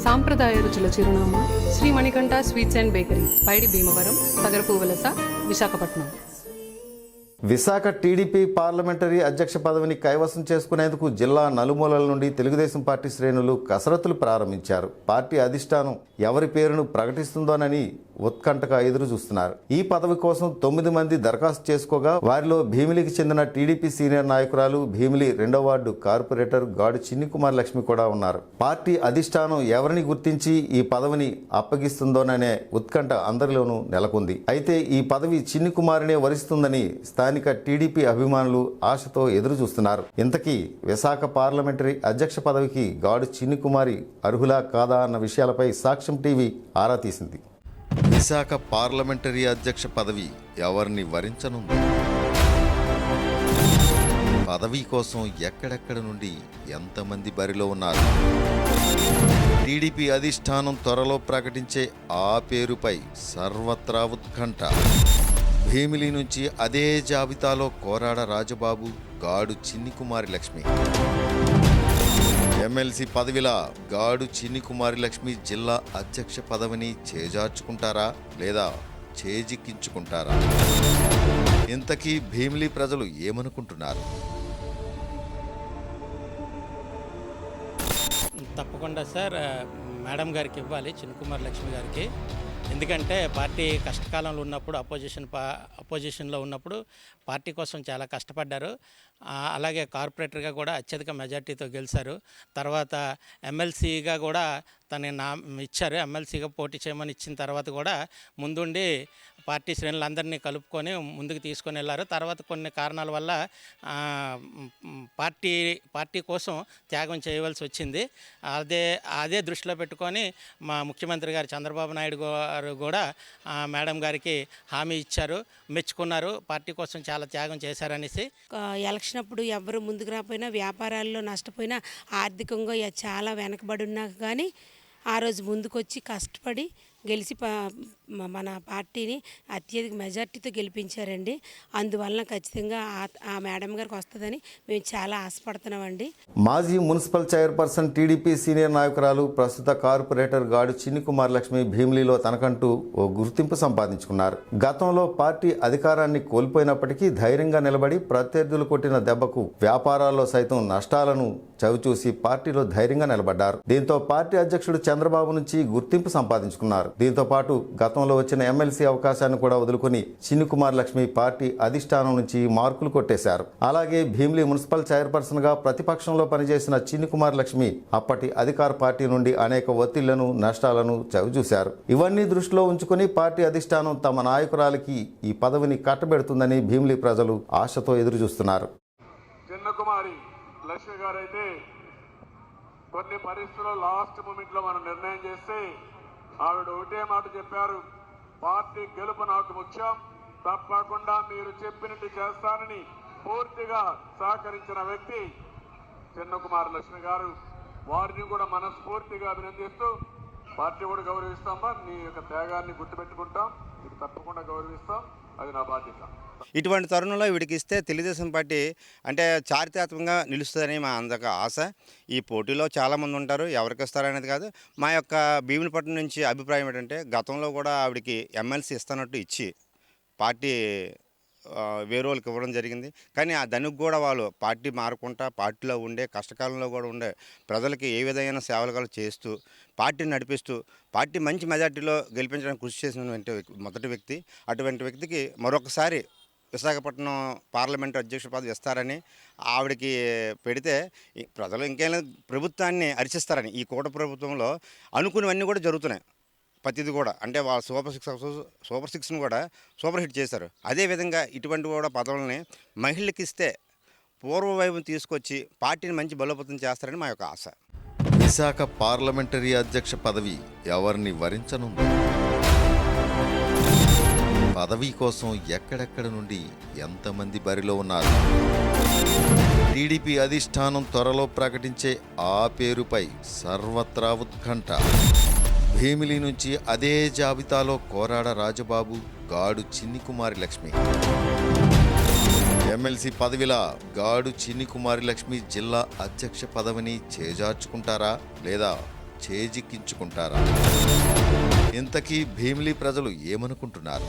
సాంప్రదాయ రుచుల చిరునామా Sri Manikanta sweets and bakery, Paidi Bhimavaram, Tagarapuvalasa, Visakhapatnam. Visakha TDP parliamentary అధ్యక్ష పదవిని కైవసం చేసుకునేందుకు జిల్లా నలుమూలల నుండి తెలుగుదేశం పార్టీ శ్రేణులు కసరత్తులు ప్రారంభించారు. పార్టీ అధిష్టానం ఎవరి పేరును ప్రకటిస్తుందోనని ఉత్కంఠగా ఎదురు చూస్తున్నారు. ఈ పదవి కోసం 9 మంది దరఖాస్తు చేసుకోగా వారిలో భీమిలికి చెందిన టీడీపీ సీనియర్ నాయకురాలు, భీమిలి 2వ వార్డు కార్పొరేటర్ గాడు చిన్ని కుమార్ లక్ష్మి కూడా ఉన్నారు. పార్టీ అధిష్టానం ఎవరిని గుర్తించి ఈ పదవిని అప్పగిస్తుందోననే ఉత్కంఠ అందరిలోనూ నెలకొంది. అయితే ఈ పదవి చిన్ని కుమారినే వరిస్తుందని స్థానిక టీడీపీ అభిమానులు ఆశతో ఎదురు చూస్తున్నారు. ఇంతకీ విశాఖ పార్లమెంటరీ అధ్యక్ష పదవికి గాడు చిన్ని కుమారి అర్హులా కాదా అన్న విషయాలపై సాక్ష్యం టీవీ ఆరా తీసింది. విశాఖ పార్లమెంటరీ అధ్యక్ష పదవి ఎవరిని వరించనుంది? పదవి కోసం ఎక్కడెక్కడ నుండి ఎంతమంది బరిలో ఉన్నారు? టీడీపీ అధిష్టానం త్వరలో ప్రకటించే ఆ పేరుపై సర్వత్రా ఉత్కంఠ. భీమిలి నుంచి అదే జాబితాలో కోరాడ రాజబాబు, గాడు చిన్ని కుమారి లక్ష్మి. ఎమ్మెల్సీ పదవిలా గాడు చిన్ని కుమారి లక్ష్మి జిల్లా అధ్యక్ష పదవిని చేజార్చుకుంటారా లేదా చేజిక్కించుకుంటారా? ఇంతకీ భీమిలి ప్రజలు ఏమనుకుంటున్నారు? తప్పకుండా సార్, మేడం గారికి ఇవ్వాలి, చిన్ని కుమారి లక్ష్మి గారికి. ఎందుకంటే పార్టీ కష్టకాలంలో ఉన్నప్పుడు అపోజిషన్లో ఉన్నప్పుడు పార్టీ కోసం చాలా కష్టపడ్డారు. అలాగే కార్పొరేటర్గా కూడా అత్యధిక మెజార్టీతో గెలిచారు. తర్వాత ఎమ్మెల్సీగా కూడా ఇచ్చారు. ఎమ్మెల్సీగా పోటీ చేయమని ఇచ్చిన తర్వాత కూడా ముందుండి పార్టీ శ్రేణులందరినీ కలుపుకొని ముందుకు తీసుకొని వెళ్ళారు. తర్వాత కొన్ని కారణాల వల్ల పార్టీ కోసం త్యాగం చేయవలసి వచ్చింది. అదే దృష్టిలో పెట్టుకొని మా ముఖ్యమంత్రి గారు చంద్రబాబు నాయుడు గారు కూడా మేడం గారికి హామీ ఇచ్చారు, మెచ్చుకున్నారు. పార్టీ కోసం చాలా త్యాగం చేశారనేసి. ఎలక్షన్ అప్పుడు ఎవరు ముందుకు రాకపోయినా, వ్యాపారాల్లో నష్టపోయినా, ఆర్థికంగా చాలా వెనకబడి ఉన్నా కానీ ఆ రోజు ముందుకొచ్చి కష్టపడి గెలిచి మన పార్టీని అత్యధిక మెజార్టీతో గెలిపించారండి. అందువలన ఖచ్చితంగా ఆ మేడం గారికి వస్తుందని మేము చాలా ఆశపడుతున్నామండి. మాజీ మున్సిపల్ చైర్పర్సన్, టీడీపీ సీనియర్ నాయకురాలు, ప్రస్తుత కార్పొరేటర్ గాడు చిన్ని కుమార్ లక్ష్మి భీమిలిలో తనకంటూ ఓ గుర్తింపు సంపాదించుకున్నారు. గతంలో పార్టీ అధికారాన్ని కోల్పోయినప్పటికీ ధైర్యంగా నిలబడి ప్రత్యర్థులు కొట్టిన దెబ్బకు వ్యాపారాల్లో సైతం నష్టాలను చవిచూసి పార్టీలో ధైర్యంగా నిలబడ్డారు. దీంతో పార్టీ అధ్యక్షుడు చంద్రబాబు నుంచి గుర్తింపు సంపాదించుకున్నారు. దీంతో పాటు గతంలో వచ్చిన ఎమ్మెల్సీ అవకాశాన్ని కూడా వదులుకుని చిన్ని కుమార్ లక్ష్మి పార్టీ అధిష్టానం నుంచి మార్కులు కొట్టేశారు. అలాగే భీమిలి మున్సిపల్ చైర్పర్సన్ గా ప్రతిపక్షంలో పనిచేసిన చిన్ని కుమార్ లక్ష్మి అప్పటి అధికార పార్టీ నుండి అనేక ఒత్తిళ్లను, నష్టాలను చవిచూశారు. ఇవన్నీ దృష్టిలో ఉంచుకుని పార్టీ అధిష్టానం తమ నాయకురాలికి ఈ పదవిని కట్టబెడుతుందని భీమిలి ప్రజలు ఆశతో ఎదురు చూస్తున్నారు. లక్ష్మి గారైతే కొన్ని పరిస్థితుల్లో లాస్ట్ మూమెంట్ లో మనం నిర్ణయం చేస్తే ఆవిడ ఒకటే మాట చెప్పారు, పార్టీ గెలుపు నాకు ముఖ్యం, తప్పకుండా మీరు చెప్పినట్టు చేస్తానని పూర్తిగా సహకరించిన వ్యక్తి చిన్ని కుమారి లక్ష్మి గారు. వారిని కూడా మనస్ఫూర్తిగా అభినందిస్తూ పార్టీ కూడా గౌరవిస్తామా, నీ యొక్క త్యాగాన్ని గుర్తుపెట్టుకుంటాం, ఇది తప్పకుండా గౌరవిస్తాం, అది నా బాధ్యత. ఇటువంటి తరుణంలో వీడికి ఇస్తే తెలుగుదేశం పార్టీ అంటే చారిత్రాత్మకంగా నిలుస్తుందని మా అందరికీ ఆశ. ఈ పోటీలో చాలామంది ఉంటారు, ఎవరికి ఇస్తారనేది కాదు. మా యొక్క భీమునిపట్నం నుంచి అభిప్రాయం ఏంటంటే గతంలో కూడా ఆవిడకి ఎమ్మెల్సీ ఇస్తున్నట్టు ఇచ్చి పార్టీ వేరే వాళ్ళకి ఇవ్వడం జరిగింది. కానీ దానికి కూడా వాళ్ళు పార్టీ మారకుండా పార్టీలో ఉండే కష్టకాలంలో కూడా ఉండే ప్రజలకి ఏ విధమైన సేవలు చేస్తూ పార్టీని నడిపిస్తూ పార్టీ మంచి మెజార్టీలో గెలిపించడానికి కృషి చేసినటువంటి మొదటి వ్యక్తి. అటువంటి వ్యక్తికి మరొకసారి విశాఖపట్నం పార్లమెంటు అధ్యక్ష పదవి ఇస్తారని ఆవిడకి పెడితే ప్రజలు ఇంకేం ప్రభుత్వాన్ని అరిచిస్తారని ఈ కూట ప్రభుత్వంలో అనుకునేవన్నీ కూడా జరుగుతున్నాయి. ప్రతిది కూడా అంటే వాళ్ళ సూపర్ సిక్స్ను కూడా సూపర్ హిట్ చేశారు. అదేవిధంగా ఇటువంటి కూడా పదవులని మహిళలకు ఇస్తే పూర్వవైపు తీసుకొచ్చి పార్టీని మంచి బలోపేతం చేస్తారని మా యొక్క ఆశ. విశాఖ పార్లమెంటరీ అధ్యక్ష పదవి ఎవరిని వరించనుంది? పదవి కోసం ఎక్కడెక్కడ నుండి ఎంతమంది బరిలో ఉన్నారు? టీడీపీ అధిష్టానం త్వరలో ప్రకటించే ఆ పేరుపై సర్వత్రా ఉత్కంఠ. భీమిలి నుంచి అదే జాబితాలో కోరాడ రాజబాబు, గాడు చిన్ని కుమారి లక్ష్మి. ఎమ్మెల్సీ పదవిలా గాడు చిన్ని కుమారి లక్ష్మి జిల్లా అధ్యక్ష పదవిని చేజార్చుకుంటారా లేదా చేజిక్కించుకుంటారా? ఇంతకీ భీమిలి ప్రజలు ఏమనుకుంటున్నారు?